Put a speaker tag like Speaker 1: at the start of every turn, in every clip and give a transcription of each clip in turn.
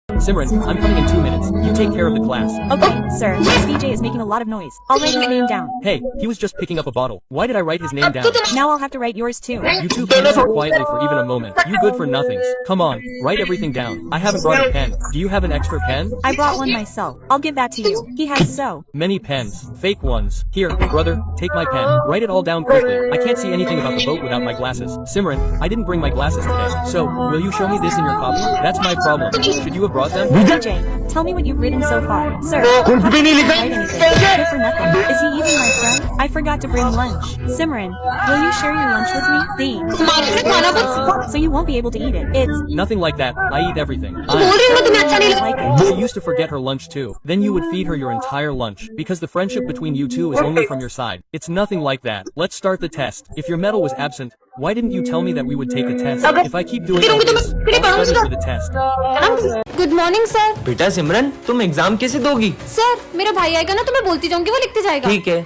Speaker 1: Simran, I'm coming in 2 minutes. You take care of the class.
Speaker 2: Okay, sir. This VJ is making a lot of noise. I'll write his name down.
Speaker 1: Hey, he was just picking up a bottle. Why did I write his name down?
Speaker 2: Now I'll have to write yours too.
Speaker 1: You two can't sit quietly for even a moment. You good for nothings. Come on, write everything down. I haven't brought a pen. Do you have an extra pen?
Speaker 2: I brought one myself. I'll give that to you. He has so
Speaker 1: Many pens. Fake ones. Here, brother, take my pen. Write it all down quickly. I can't see anything about the boat without my glasses. Simran, I didn't bring my glasses today. So, will you show me this in your copy? That's my problem. Should you have brought them?
Speaker 2: VJ, tell me what you've written so far. Sir, I didn't write anything. Good for nothing. Is he even my friend? I forgot to bring lunch. Simran, will you share your lunch with me? So you won't be able to eat it. It's
Speaker 1: Nothing like that. I eat everything.
Speaker 2: I like it.
Speaker 1: She used to forget her lunch too. Then you would feed her your entire lunch. Because the friendship between you two is only from your side. It's nothing like that. Let's start the test. If your medal was absent, why didn't you tell me that we would take a test? If I keep doing like this, I'll study for the test.
Speaker 3: Good morning sir.
Speaker 4: बेटा सिमरन, तुम exam कैसे दोगी?
Speaker 3: Sir मेरा भाई आएगा ना तो मैं बोलती जाऊंगी, वो लिखते जाएगा।
Speaker 4: ठीक है।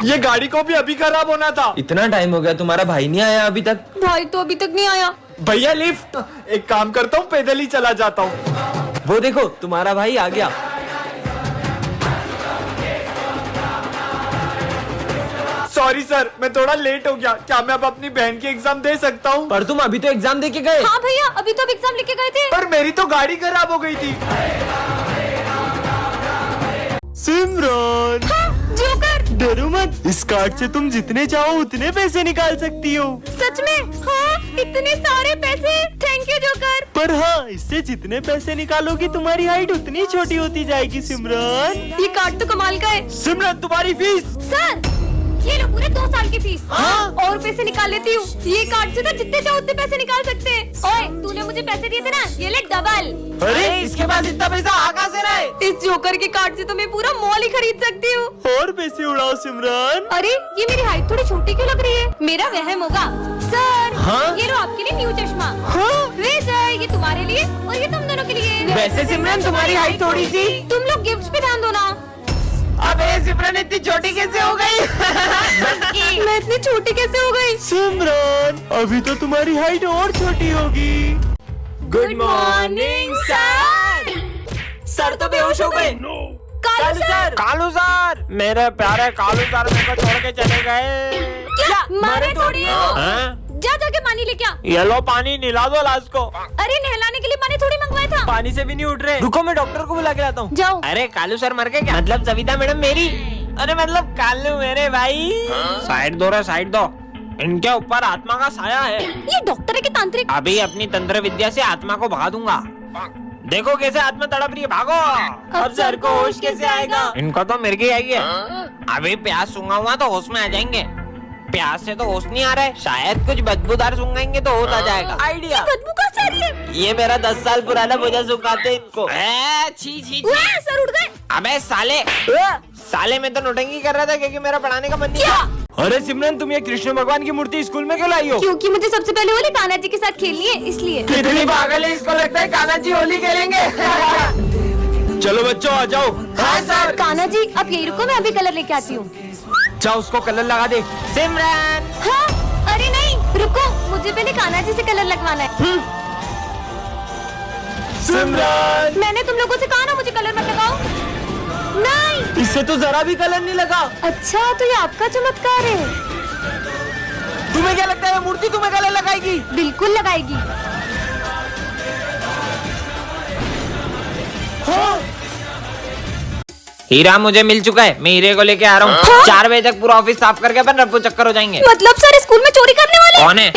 Speaker 5: ये गाड़ी को भी अभी खराब होना था।
Speaker 4: इतना टाइम हो गया, तुम्हारा भाई नहीं आया अभी तक?
Speaker 3: भाई तो अभी तक नहीं आया।
Speaker 5: भैया लिफ्ट। एक काम करता हूँ, पैदल ही चला जाता हूँ।
Speaker 4: वो देखो तुम्हारा भाई आ गया।
Speaker 5: सॉरी सर, मैं थोड़ा लेट हो गया। क्या मैं अब अपनी बहन की एग्जाम दे सकता हूँ?
Speaker 4: पर तुम अभी तो एग्जाम दे के गए।
Speaker 3: हाँ भैया, अभी तो एग्जाम लिखे गए थे।
Speaker 5: पर मेरी तो गाड़ी खराब हो गई थी। सिमरन,
Speaker 3: जोकर,
Speaker 5: डरो मत। इस कार्ड से तुम जितने चाहो उतने पैसे निकाल सकती हो।
Speaker 3: सच में? हाँ, इतने सारे पैसे। Thank you joker.
Speaker 5: पर हाँ, इससे जितने पैसे निकालोगी तुम्हारी हाइट उतनी छोटी होती जाएगी। सिमरन,
Speaker 3: ये कार्ड तो कमाल का है।
Speaker 5: सिमरन तुम्हारी फीस।
Speaker 3: सर ये लो पूरे 2 साल की फीस।
Speaker 5: हाँ?
Speaker 3: और पैसे निकाल लेती हूँ। ये कार्ड से तो जितने चाहो उतने पैसे निकाल सकते हैं। ओए, तूने मुझे पैसे दिए थे ना, ये ले डबल।
Speaker 5: अरे इसके पास इतना पैसा आ कहाँ से रहा है?
Speaker 3: इस जोकर के कार्ड से तो मैं पूरा मॉल ही खरीद सकती हूँ।
Speaker 5: और पैसे उड़ाओ सिमरन।
Speaker 3: अरे ये मेरी हाइट थोड़ी छोटी क्यों लग रही है? मेरा वहम होगा। सर
Speaker 5: हाँ?
Speaker 3: ये लो आपके लिए न्यू चश्मा।
Speaker 5: हाँ?
Speaker 3: सर ये तुम्हारे लिए और ये तुम दोनों के लिए।
Speaker 5: वैसे सिमरन तुम्हारी हाइट थोड़ी सी।
Speaker 3: तुम लोग गिफ्ट्स पे ध्यान दो ना।
Speaker 5: अबे सिमरन इतनी छोटी कैसे हो गई?
Speaker 3: मैं इतनी छोटी कैसे हो गई?
Speaker 5: सिमरन अभी तो तुम्हारी हाइट और छोटी होगी।
Speaker 3: Good morning sir.
Speaker 4: सर तो बेहोश हो गए।
Speaker 3: कालू सर।
Speaker 5: कालू सर, मेरे प्यारे कालू सर मेरे को छोड़ के चले गए।
Speaker 3: क्या मारे थोड़ी है वो?
Speaker 5: हाँ?
Speaker 3: जा जाके पानी लेके आ।
Speaker 5: ये लो पानी, निला दो लाश को।
Speaker 3: अरे नहलाने के लिए पानी थोड़ी मंगवाया था।
Speaker 4: पानी से भी नहीं उठ रहे। रुको मैं डॉक्टर को बुला के लाता हूँ।
Speaker 3: जाओ।
Speaker 5: अरे कालू सर मर गए क्या? मतलब सविता मैडम मेरी। अरे मतलब कालू मेरे भाई। साइड दो रे, साइड दो। इनके ऊपर आत्मा का साया है।
Speaker 3: ये डॉक्टर है कि तांत्रिक?
Speaker 5: अभी अपनी तंत्र विद्या से आत्मा को भगा दूंगा। देखो कैसे आत्मा तड़प रही है, भागो।
Speaker 3: अब सर को होश कैसे आएगा?
Speaker 5: इनको तो मिर्गी आई है। अभी प्यास सूंघा हुआ तो होश में आ जाएंगे। प्यास से तो होश नहीं आ रहा है, शायद कुछ बदबूदार सूंघेंगे तो होश आ जाएगा।
Speaker 4: आइडिया।
Speaker 3: बदबू कहाँ से आ रही है?
Speaker 5: ये मेरा 10 साल पुराना भुजा सुखाते इनको। छी छी
Speaker 3: वाह, सर उड़ गए।
Speaker 5: अबे साले, साले मैं तो नोटंकी कर रहा था क्योंकि मेरा पढ़ाने का मन नहीं था। अरे सिमरन, तुम ये कृष्ण भगवान की मूर्ति स्कूल में क्यों लाई हो?
Speaker 3: क्योंकि मुझे सबसे पहले होली कान्हा जी के साथ खेलनी है, इसलिए।
Speaker 5: कितनी पागल है, इसको लगता है कान्हा जी होली खेलेंगे। चलो बच्चों आ जाओ। हाँ सर।
Speaker 3: कान्हा जी आप यही रुको, मैं अभी कलर लेके आती हूँ।
Speaker 5: जाओ उसको कलर लगा दे। सिमरन।
Speaker 3: हाँ? अरे नहीं, रुको, मुझे पहले कान्हा जी से कलर लगवाना है।
Speaker 5: सिमरन,
Speaker 3: मैंने तुम लोगों से कहा ना मुझे कलर मत लगाओ। नहीं।
Speaker 4: इससे तो जरा भी कलर नहीं लगा।
Speaker 3: अच्छा तो ये आपका चमत्कार है।
Speaker 4: तुम्हें क्या लगता है मूर्ति तुम्हें कलर लगाएगी?
Speaker 3: बिल्कुल लगाएगी।
Speaker 4: हाँ?
Speaker 5: हीरा मुझे मिल चुका है, मैं हीरे को लेके आ रहा हूँ। 4 बजे तक पूरा ऑफिस साफ करके अपन रफू चक्कर हो जाएंगे।
Speaker 3: मतलब सर स्कूल में चोरी करने वाले?
Speaker 5: कौन है?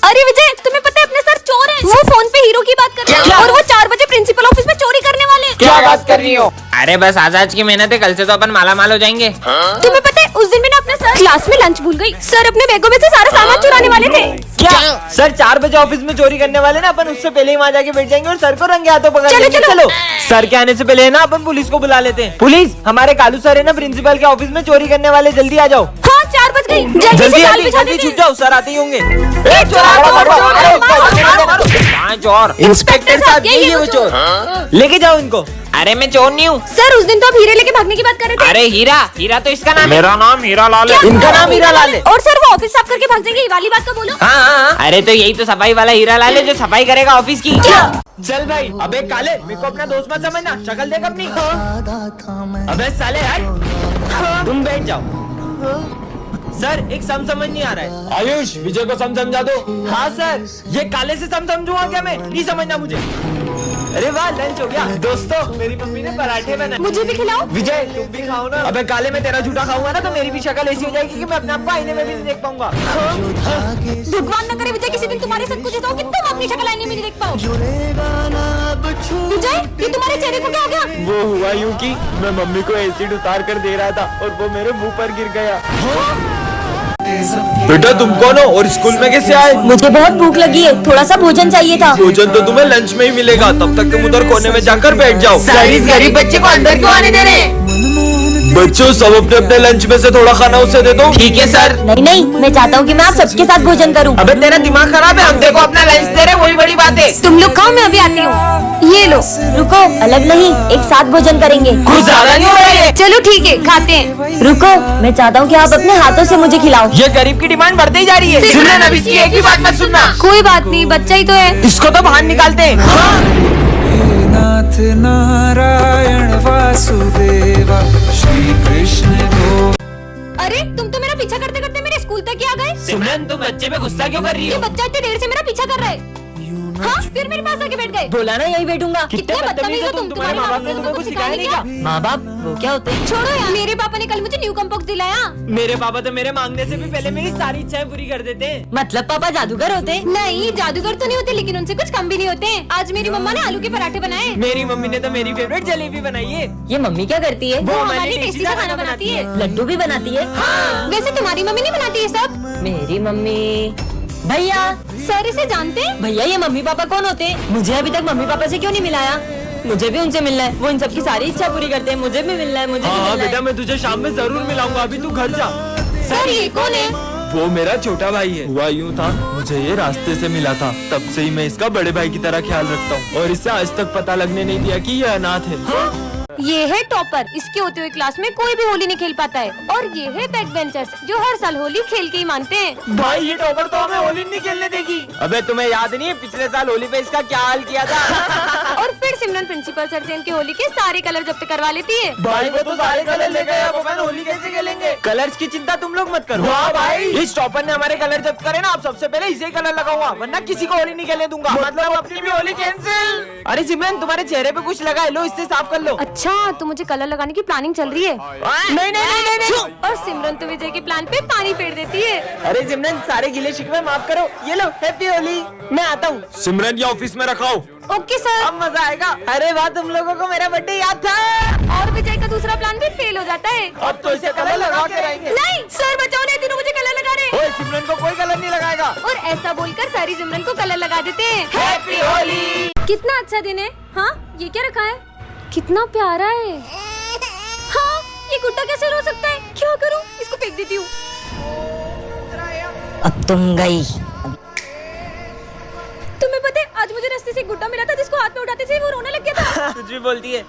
Speaker 3: अरे विजय, तुम्हें पता है अपने सर चोर हैं। वो फोन पे हीरो की बात कर रहे हैं और वो 4 बजे प्रिंसिपल ऑफिस में चोरी करने वाले हैं।
Speaker 5: क्या बात कर रही हो? अरे बस आज की मेहनत है, कल से तो अपन माला माल हो जाएंगे।
Speaker 3: तुम्हें पता है उस दिन मैंने अपना सर क्लास में लंच भूल गई। सर अपने बैगों में से सारा सामान चुराने वाले थे।
Speaker 4: क्या? सर 4 बजे ऑफिस में चोरी करने वाले ना, अपन उससे पहले ही वहाँ जाके बैठ जाएंगे और सर को रंगे हाथों पकड़ लेंगे। चलो सर के आने से पहले है ना अपन पुलिस को बुला लेते हैं। पुलिस, हमारे कालू सर है ना प्रिंसिपल के ऑफिस में चोरी करने वाले, जल्दी आ जाओ।
Speaker 3: हाँ 4 बज गई, जल्दी
Speaker 4: जल्दी छुप जाओ, सर आते ही होंगे।
Speaker 5: कहाँ चोर।
Speaker 4: इंस्पेक्टर साहब यही है वो चोर। लेके जाओ इनको।
Speaker 5: अरे मैं चोर नहीं हूँ।
Speaker 3: सर उस दिन तो आप हीरे लेके भागने की बात कर रहे थे।
Speaker 5: अरे हीरा तो इसका नाम है। मेरा नाम हीरा लाल है।
Speaker 4: इनका नाम हीरा लाल है।
Speaker 3: और सर वो ऑफिस साफ करके भाग जाएंगे, ये वाली बात तो बोलो।
Speaker 4: हाँ।
Speaker 5: अरे तो यही तो सफाई वाला हीरा लाल है जो सफाई करेगा ऑफिस की।
Speaker 4: चल भाई, अबे काले मेरे को अपना दोस्त मत समझना, शक्ल देख अपनी। अबे साले हट, तुम बैठ जाओ। सर एक सम समझ नहीं आ रहा है। आयुष विजय को सम समझा दो। हाँ सर, ये काले से सम समझूंगा क्या मैं? नहीं समझना मुझे। अरे वाह, लंच हो गया। दोस्तों मेरी मम्मी ने पराठे बनाए,
Speaker 3: मुझे भी खिलाओ।
Speaker 4: विजय तुम भी खाओ ना। अबे काले मैं तेरा झूठा खाऊंगा ना तो मेरी भी शक्ल ऐसी हो जाएगी कि मैं अपने आप को आईने में भी नहीं देख पाऊंगा।
Speaker 3: भगवान न करे विजय किसी दिन तुम्हारे साथ कुछ ऐसा हो कि तुम अपनी शक्ल आईने में नहीं देख पाओ। विजय ये तुम्हारे चेहरे को क्या हो गया?
Speaker 4: वो हुआ यूं कि मैं मम्मी को एसिड उतार कर दे रहा था और वो मेरे मुंह पर गिर गया। बेटा तुम कौन हो और स्कूल में कैसे आए?
Speaker 3: मुझे बहुत भूख लगी है, थोड़ा सा भोजन चाहिए था।
Speaker 4: भोजन तो तुम्हें लंच में ही मिलेगा, तब तक तुम उधर कोने में जाकर बैठ जाओ।
Speaker 3: सर इस गरीब बच्चे को अंदर क्यों आने दे रहे हैं?
Speaker 4: बच्चों सब अपने अपने लंच में से थोड़ा खाना उसे दे दो। ठीक है सर।
Speaker 3: नहीं, मैं चाहता हूँ कि मैं आप सबके साथ भोजन करूँ।
Speaker 4: अबे तेरा दिमाग खराब है, हम देखो अपना लंच दे रहे, वही बड़ी बात है।
Speaker 3: तुम लोग खाओ, मैं अभी आती हूँ। ये लो। रुको, अलग नहीं, एक साथ भोजन करेंगे।
Speaker 4: कुछ ज्यादा नहीं हो रहा है?
Speaker 3: चलो ठीक है, खाते हैं। रुको, मैं चाहता हूँ कि आप अपने हाथों से मुझे खिलाओ।
Speaker 4: ये गरीब की डिमांड बढ़ती ही जा रही है। सुनना ना, इसकी एक ही बात मत सुनना।
Speaker 3: कोई बात नहीं, बच्चा ही तो है।
Speaker 4: इसको तो बाहर निकालते हैं।
Speaker 6: नाथ नारायण वासुदेवा श्री कृष्ण गो।
Speaker 3: अरे तुम तो मेरा पीछा करते करते मेरे स्कूल तक ही आ गए।
Speaker 5: सिमरन तुम बच्चे पे गुस्सा क्यों कर रही
Speaker 3: ये
Speaker 5: हो?
Speaker 3: बच्चा इतनी देर से मेरा पीछा कर रहा है। हाँ, फिर मेरे पास आके बैठ गए।
Speaker 4: बोला ना यही बैठूंगा।
Speaker 3: कितने बदतमीज हो तुम। तुम्हारे माँ बाप ने तुम्हें कुछ सिखाया नहीं क्या?
Speaker 4: माँ बाप वो क्या होते हैं?
Speaker 3: छोड़ो यार, मेरे पापा ने कल मुझे न्यू कम्पोक्स दिलाया।
Speaker 4: मेरे पापा तो मेरे मांगने से भी पहले मेरी सारी इच्छाएं पूरी कर देते हैं।
Speaker 3: मतलब पापा जादूगर होते? नहीं, जादूगर तो नहीं होते, लेकिन उनसे कुछ कम भी नहीं होते। आज मेरी मम्मा ने आलू के पराठे बनाए।
Speaker 4: मेरी मम्मी ने तो मेरी फेवरेट जलेबी बनाई है।
Speaker 3: ये मम्मी क्या करती है? वो
Speaker 4: हमारी
Speaker 3: हमारी टेस्टी सा खाना बनाती है।
Speaker 4: लड्डू भी बनाती है।
Speaker 3: हाँ। वैसे तुम्हारी मम्मी नहीं बनाती है सब?
Speaker 4: मेरी मम्मी। भैया
Speaker 3: सर इसे जानते हैं?
Speaker 4: भैया ये मम्मी पापा कौन होते हैं? मुझे अभी तक मम्मी पापा से क्यों नहीं मिलाया? मुझे भी उनसे मिलना है, वो इन सबकी सारी इच्छा पूरी करते हैं। मुझे भी मिलना है, मुझे भी मिलना है। बेटा मैं तुझे शाम में जरूर मिलाऊंगा, अभी तू घर जा।
Speaker 3: सर ये कौन है?
Speaker 6: वो मेरा छोटा भाई है। हुआ यूं था, मुझे ये रास्ते से मिला था, तब से ही मैं इसका बड़े भाई की तरह ख्याल रखता हूँ और इससे आज तक पता लगने नहीं दिया कि ये अनाथ है।
Speaker 3: ये है टॉपर, इसके होते हुए क्लास में कोई भी होली नहीं खेल पाता है। और ये है बैक बेंचर्स, जो हर साल होली खेल के ही मानते हैं।
Speaker 4: भाई ये टॉपर तो हमें होली नहीं खेलने देगी। अबे तुम्हें याद नहीं है पिछले साल होली पे इसका क्या हाल किया था?
Speaker 3: और फिर सिमरन प्रिंसिपल सर से इनके होली के सारे कलर जब्त करवा लेती है।
Speaker 4: भाई वो तो सारे कलर ले गए, अब अपन होली कैसे खेलेंगे? कलर्स की चिंता तुम लोग मत करो। वाह भाई, इस टॉपर ने हमारे कलर जब्त करे ना, अब सबसे पहले इसे कलर लगाऊंगा, वरना किसी को होली नहीं खेलने दूंगा। मतलब अपनी भी होली कैंसिल। अरे सिमरन तुम्हारे चेहरे पे कुछ लगा है, लो इससे साफ कर लो।
Speaker 3: अच्छा, तो मुझे कलर लगाने की प्लानिंग चल रही है।
Speaker 4: नहीं।
Speaker 3: और सिमरन तो विजय के प्लान पे पानी फेर देती है।
Speaker 4: अरे सिमरन सारे गिले शिकवे माफ करो, ये लो हैप्पी होली। मैं आता हूँ।
Speaker 6: सिमरन ये ऑफिस में रखाओ।
Speaker 3: Okay sir.
Speaker 4: अब मजा आएगा। अरे वाह, तुम लोगों को मेरा बर्थडे याद था।
Speaker 3: और विजय का दूसरा प्लान भी फेल हो जाता है।
Speaker 4: अब तो इसे कलर लगा के रहेंगे।
Speaker 3: नहीं सर, बचाओ, नहीं तीनों मुझे कलर लगा रहे।
Speaker 4: ओए सिमरन को कोई कलर नहीं लगाएगा।
Speaker 3: और ऐसा बोलकर सारी सिमरन को कलर लगा देते हैं।
Speaker 4: हैप्पी होली।
Speaker 3: कितना अच्छा दिन है। हाँ, ये क्या रखा है? कितना प्यारा है। हाँ, ये गुड्डा कैसे रो सकता है? क्या करूँ? इसको फेंक देती हूँ।
Speaker 7: अब तुम गई।
Speaker 3: तुम्हें पता है, आज मुझे रास्ते से एक गुड्डा मिला था जिसको हाथ में उठाते थे वो रोने लग गया था।
Speaker 4: कुछ भी बोलती है।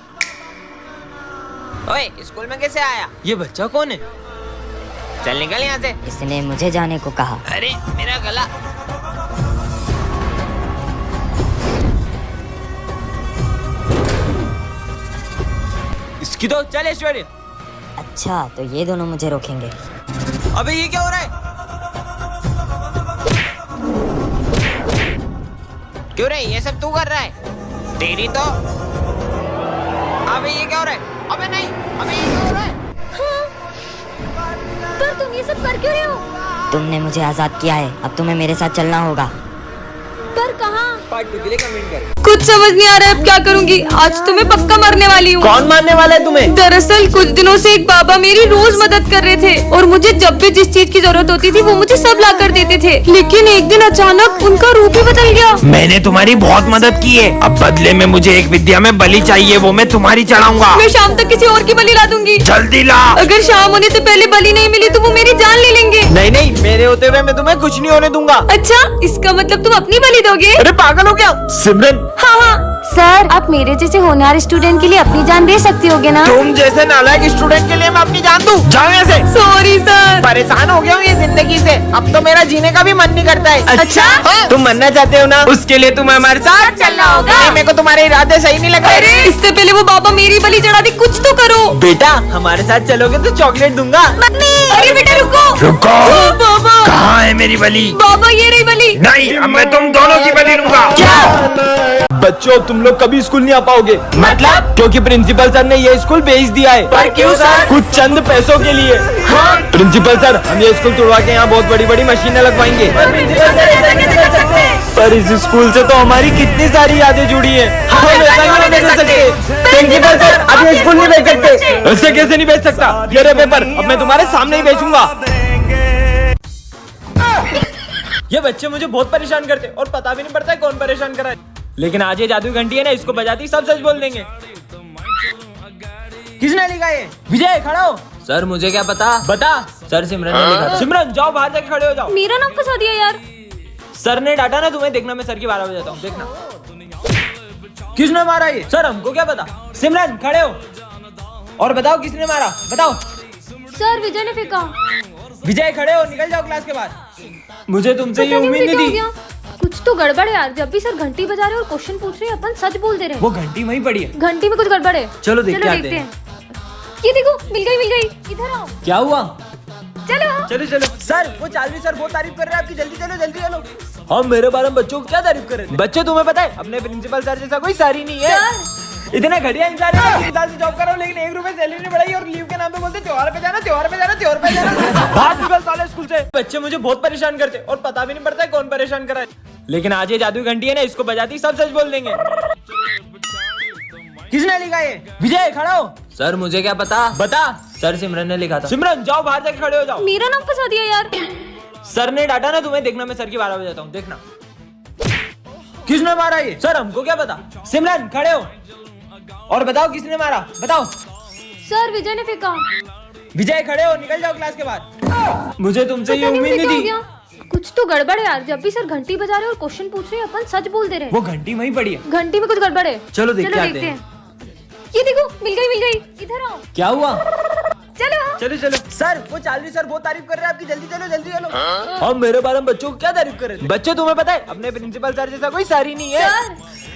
Speaker 5: ओए स्कूल में कैसे आया?
Speaker 4: ये बच्चा कौन है?
Speaker 5: चल निकल यहाँ से।
Speaker 7: इसने मुझे जाने को कहा।
Speaker 5: अरे मेरा गला।
Speaker 4: इसकी तो चल ऐश्वर्य।
Speaker 7: अच्छा, तो ये दोनों मुझे रोकेंगे।
Speaker 4: अबे ये क्या हो रहा है?
Speaker 5: क्यों रे, ये सब तू कर रहा है? तेरी तो। अबे ये क्या हो रहा है? अबे नहीं, अबे ये क्या हो रहा है?
Speaker 3: पर तुम ये सब कर क्यों रहे हो?
Speaker 7: तुमने मुझे आजाद किया है, अब तुम्हें मेरे साथ चलना होगा।
Speaker 3: पर कहाँ?
Speaker 4: पार्ट 2 के लिए कमेंट कर।
Speaker 2: कुछ समझ नहीं आ रहा है अब क्या करूंगी। आज तो मैं पक्का मरने वाली हूँ।
Speaker 4: कौन मारने वाला है तुम्हें?
Speaker 2: दरअसल कुछ दिनों से एक बाबा मेरी रोज मदद कर रहे थे और मुझे जब भी जिस चीज की जरूरत होती थी वो मुझे सब ला कर देते थे। लेकिन एक दिन अचानक उनका रूप ही बदल गया।
Speaker 5: मैंने तुम्हारी बहुत मदद की है, अब बदले में मुझे एक विद्या में बलि चाहिए, वो मैं तुम्हारी चढ़ाऊंगा।
Speaker 2: मैं शाम तक किसी और की बलि ला दूंगी।
Speaker 5: जल्दी ला।
Speaker 2: अगर शाम होने से पहले बलि नहीं मिली तो वो मेरी जान ले लेंगे।
Speaker 4: नहीं, मेरे होते हुए मैं तुम्हें कुछ नहीं होने दूंगा।
Speaker 2: अच्छा, इसका मतलब तुम अपनी बलि दोगे?
Speaker 4: अरे पागल हो क्या सिमरन?
Speaker 3: सर, आप मेरे जैसे होनहार स्टूडेंट के लिए अपनी जान दे सकती होगे ना?
Speaker 4: तुम जैसे नालायक स्टूडेंट के लिए मैं अपनी जान दूं? जाओ यहाँ से।
Speaker 3: Sorry sir.
Speaker 4: परेशान हो गया हूँ ये जिंदगी से, अब तो मेरा जीने का भी मन नहीं करता है।
Speaker 3: अच्छा?
Speaker 4: हाँ? तुम मरना चाहते हो ना, उसके लिए तुम्हें हमारे साथ
Speaker 3: चलना होगा।
Speaker 4: मेरे को तुम्हारे इरादे सही नहीं लग रहे।
Speaker 3: इससे पहले वो बाबा मेरी बलि चढ़ा दी, कुछ तो करो।
Speaker 4: बेटा हमारे साथ चलोगे तो चॉकलेट दूंगा।
Speaker 3: अरे बेटा रुको।
Speaker 6: रुको,
Speaker 3: बाबा,
Speaker 6: कहाँ है मेरी बलि?
Speaker 3: बाबा ये रही बलि।
Speaker 6: नहीं, अब मैं तुम दोनों की बलि लूंगा।
Speaker 8: बच्चों तुम लोग कभी स्कूल नहीं आ पाओगे,
Speaker 4: मतलब?
Speaker 8: क्योंकि प्रिंसिपल सर ने ये स्कूल बेच दिया है।
Speaker 4: पर क्यों सर?
Speaker 8: कुछ चंद पैसों के लिए।
Speaker 4: हाँ?
Speaker 8: प्रिंसिपल सर, हम ये स्कूल तुड़वा के यहाँ बहुत बड़ी बड़ी मशीनें लगवाएंगे। पर इस स्कूल से तो हमारी कितनी सारी यादें जुड़ी हैं। हम ऐसा नहीं होने दे सकते।
Speaker 4: प्रिंसिपल सर, अब ये स्कूल नहीं बेच सकते।
Speaker 8: ऐसे कैसे नहीं बेच सकता? ये रहे पेपर, अब मैं तुम्हारे सामने ही बेचूंगा।
Speaker 6: ये बच्चे मुझे बहुत परेशान करते हैं और पता भी नहीं पड़ता है कौन परेशान कर रहा है। लेकिन आज ये जादुई घंटी है ना, इसको बजाती सब सच बोल देंगे। किसने लिखा ये? विजय खड़ा हो। सर मुझे क्या पता? बता। सर सिमरन ने लिखा था। सिमरन जाओ बाहर जाके खड़े हो जाओ।
Speaker 3: मेरा नाम फंसा दिया यार।
Speaker 6: सर ने डांटा ना तुम्हें, देखना मैं सर की 12 बजाता हूँ, देखना। किसने मारा ये? सर हमको क्या पता। सिमरन खड़े हो और बताओ किसने मारा, बताओ।
Speaker 3: सर विजय ने फेंका।
Speaker 6: विजय खड़े हो, निकल जाओ क्लास के बाहर। मुझे तुमसे ये उम्मीद नहीं थी।
Speaker 3: कुछ तो गड़बड़ है यार, जब भी सर घंटी बजा रहे और क्वेश्चन पूछ रहे हैं अपन सच बोल दे रहे हैं।
Speaker 6: वो घंटी वहीं पड़ी है।
Speaker 3: घंटी में कुछ गड़बड़ है।
Speaker 6: चलो देख के आते हैं।
Speaker 3: ये देखो मिल गई, इधर आओ।
Speaker 6: क्या हुआ?
Speaker 3: चलो
Speaker 6: चलो चलो। सर वो चालवी सर बहुत तारीफ कर रहे हैं आपकी, जल्दी चलो जल्दी चलो। हम मेरे बारे में बच्चों को क्या तारीफ कर रहे थे? बच्चों तुम्हें पता है अपने प्रिंसिपल सर जैसा कोई सर ही नहीं है। इतने घटिया इंसान है, 3 साल से जॉब कर रहा हूँ लेकिन 1 रुपए सैलरी नहीं बढ़ाई और लीव के नाम पे बोलते त्योहार पे जाना, त्योहार पे जाना, त्योहार पे जाना। बाहर निकल साले स्कूल से। बच्चे मुझे बहुत परेशान करते और पता भी नहीं पड़ता है कौन परेशान कर रहा है। लेकिन आज ये जादुई घंटी है ना, इसको बजाती सब सच बोल देंगे। किसने लिखा ये? विजय खड़ा हो। सर मुझे क्या पता। बता। सर सिमरन ने लिखा था। सिमरन जाओ बाहर जाके खड़े हो जाओ।
Speaker 3: मेरा नाम फंसा दिया यार।
Speaker 6: सर ने डांटा ना तुम्हें, देखना मैं सर की 12 बजाता हूँ, देखना। किसने मारा ये? सर हमको क्या पता। सिमरन खड़े हो और बताओ किसने मारा, बताओ।
Speaker 3: सर विजय ने फेंका।
Speaker 6: विजय खड़े हो, निकल जाओ क्लास के बाहर। मुझे तुमसे ये उम्मीद नहीं थी।
Speaker 3: कुछ तो गड़बड़ है यार, जब भी सर घंटी बजा रहे और क्वेश्चन पूछ रहे हैं अपन सच बोल दे रहे हैं।
Speaker 6: वो घंटी वहीं पड़ी है।
Speaker 3: घंटी में कुछ गड़बड़ है।
Speaker 6: चलो देख के आते हैं।
Speaker 3: ये देखो मिल गई, इधर आओ।
Speaker 6: क्या हुआ?
Speaker 3: चलो
Speaker 6: चलो चलो। सर वो चालवी सर बहुत तारीफ कर रहे हैं आपकी, जल्दी चलो जल्दी चलो। हम मेरे बारे में बच्चों को क्या तारीफ कर रहे थे? बच्चों तुम्हें पता है अपने प्रिंसिपल सर जैसा कोई सर ही नहीं है।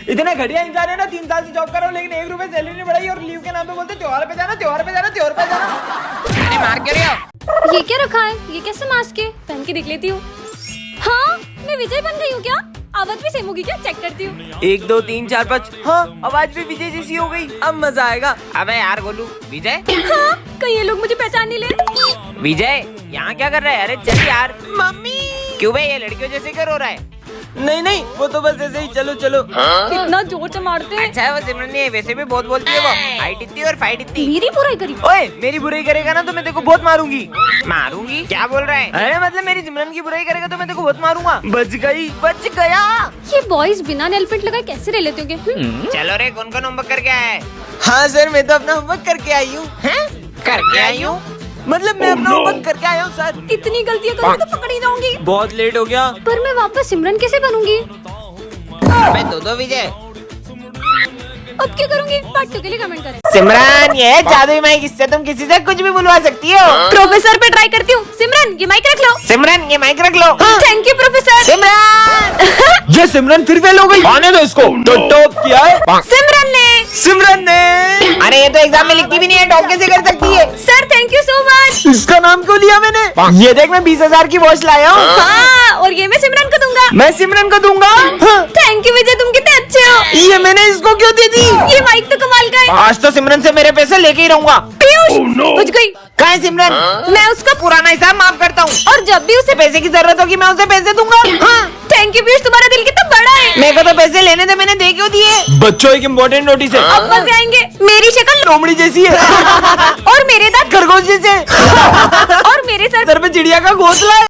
Speaker 6: इतने घटिया इंसान है ना, 3 साल से जॉब कर रहा हूँ लेकिन 1 रुपए सैलरी नहीं बढ़ाई और लीव के नाम पे बोलते त्योहार पे जाना, त्योहार पे जाना, त्योहार पे जाना। मार के रहे हो।
Speaker 3: ये क्या रखा है? ये कैसे मास्क है? पहन के देख लेती हूँ। हाँ मैं विजय बन गई हूँ क्या? आवाज भी सेम होगी क्या? चेक करती हूँ।
Speaker 4: 1 2 3 4 5। हाँ आवाज भी विजय जैसी हो गई, अब मजा आएगा।
Speaker 5: अबे यार गोलू, विजय
Speaker 3: हाँ कहीं ये लोग मुझे पहचान नहीं ले।
Speaker 5: विजय यहाँ क्या कर रहा है? अरे चल यार।
Speaker 4: मम्मी
Speaker 5: क्यों भाई, ये लड़कियों जैसे क्यों रो रहा है?
Speaker 4: नहीं वो तो बस ऐसे ही, चलो चलो।
Speaker 3: कितना जोर से मारते हैं।
Speaker 5: अच्छा वो सिमरन नहीं है, वैसे भी बहुत बोलती है वो। हाइट इतनी और फाइट इतनी।
Speaker 3: मेरी बुराई करी।
Speaker 4: ओए मेरी बुराई करेगा ना तो मैं तेरे को बहुत मारूंगी।
Speaker 5: मारूंगी? क्या बोल रहा है?
Speaker 4: अरे मतलब मेरी सिमरन की बुराई करेगा तो मैं तेरे को बहुत मारूंगा। बच गया।
Speaker 3: ये बॉयज बिना नेल पेंट लगाए कैसे रह लेते होंगे?
Speaker 5: चलो रे, कौन कौन होमवर्क करके आया है?
Speaker 4: हाँ सर मैं तो अपना होमवर्क करके आई हूँ।
Speaker 5: करके आई हूँ?
Speaker 4: मतलब मैं अपना होमवर्क करके आया हूँ सर।
Speaker 3: इतनी गलतियाँ करूँगी तो पकड़ी जाऊंगी।
Speaker 4: बहुत लेट हो गया।
Speaker 3: पर मैं वापस सिमरन कैसे बनूंगी?
Speaker 5: अबे दो विजय।
Speaker 3: अब क्या करूंगी? पार्ट 2 के लिए कमेंट करें।
Speaker 4: सिमरन ये जादुई माइक, इससे तुम किसी से कुछ भी बुलवा सकती हो।
Speaker 3: प्रोफेसर पे ट्राई करती हूँ। सिमरन ये माइक रख लो।
Speaker 4: सिमरन ये माइक रख लो।
Speaker 3: Thank you professor.
Speaker 4: सिमरन
Speaker 8: ये सिमरन फिर फेल हो गई। आने दो इसको। तो टॉप किया है
Speaker 3: सिमरन ने।
Speaker 4: अरे ये तो एग्जाम में लिखती भी नहीं है, टॉप कैसे कर सकती है?
Speaker 3: Sir thank you so much.
Speaker 8: इसका नाम क्यों लिया मैंने?
Speaker 4: ये देख मैं 20,000 की वॉच लाया हूँ।
Speaker 3: हाँ और ये मैं सिमरन को दूंगा।
Speaker 4: मैं सिमरन को दूंगा।
Speaker 3: थैंक यू विजय, तुम कितने अच्छे हो।
Speaker 4: ये मैंने इसको क्यों दे दी?
Speaker 3: ये माइक तो कमाल का है।
Speaker 4: आज तो सिमरन से मेरे पैसे लेके ही रहूंगा।
Speaker 3: पीयूष बुझ गई।
Speaker 4: कहाँ है सिमरन?
Speaker 3: मैं उसका
Speaker 4: पुराना हिसाब माफ करता हूँ
Speaker 3: और जब भी उसे
Speaker 4: पैसे की जरूरत होगी मैं उसे पैसे दूंगा। हाँ
Speaker 3: थैंक यू पीयूष, तुम्हारा दिल कितना बड़ा है।
Speaker 4: मेरे को तो पैसे लेने थे, मैंने दे क्यों दिए?
Speaker 8: बच्चों एक इम्पोर्टेंट नोटिस है।
Speaker 3: अब मजे आएंगे। मेरी शक्ल
Speaker 8: लोमड़ी जैसी है
Speaker 3: और मेरे दांत
Speaker 4: खरगोश जैसे
Speaker 3: और मेरे सर
Speaker 4: सर पे चिड़िया का घोंसला है।